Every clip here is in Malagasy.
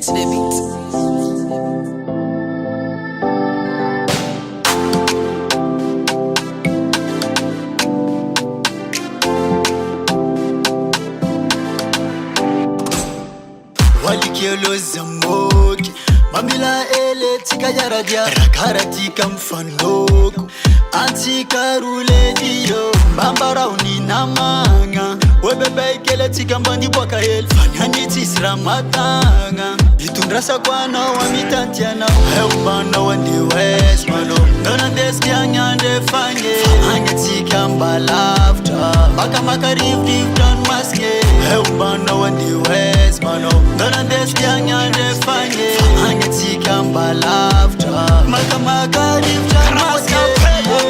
to the beat. Walikelo zamboki Mamila ele tika yaradia Rakaratika mfanloku Antika rule diyo Mbambara unina manga Webebe ikele tika mbandi waka hel Fanyani tisra matanga Itundrasa kwa na wa mitantiana Heubana wandi west malo Dona deski anyande fanye Fanya tika mbalafta Baka maka riv down maske Heubana wandi west malo Dona deski anyande fanye Fanya tika mbalafta Maka maka riv down maske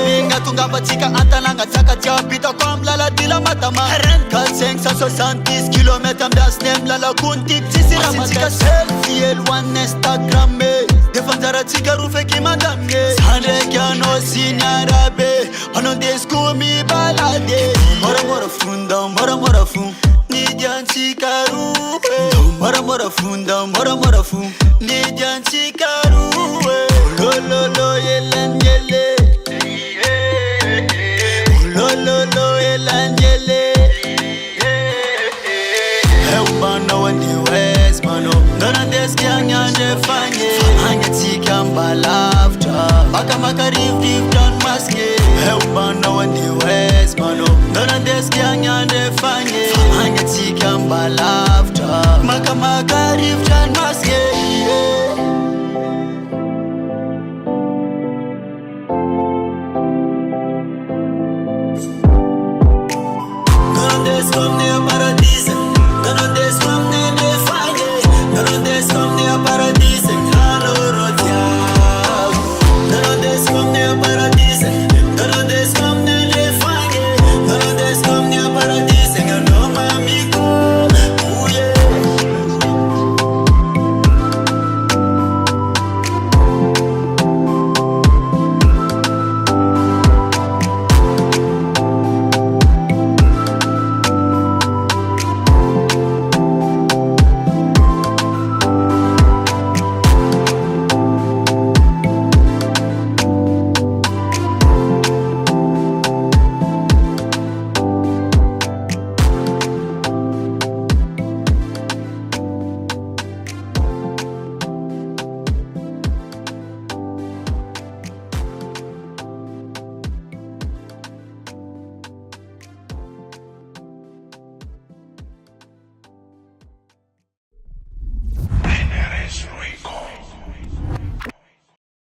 Minga tunga batika antananga Taka tiapita kwa mlala dila matama 560 km das nem lala kuntik Tisi ramatika selfie el1 Instagram Defanzara tika rufe kimadamge Sande kiano sinyarabe Ano desku mi balade Mora funda mora fun Nijan tika rufe Mora funda mora fun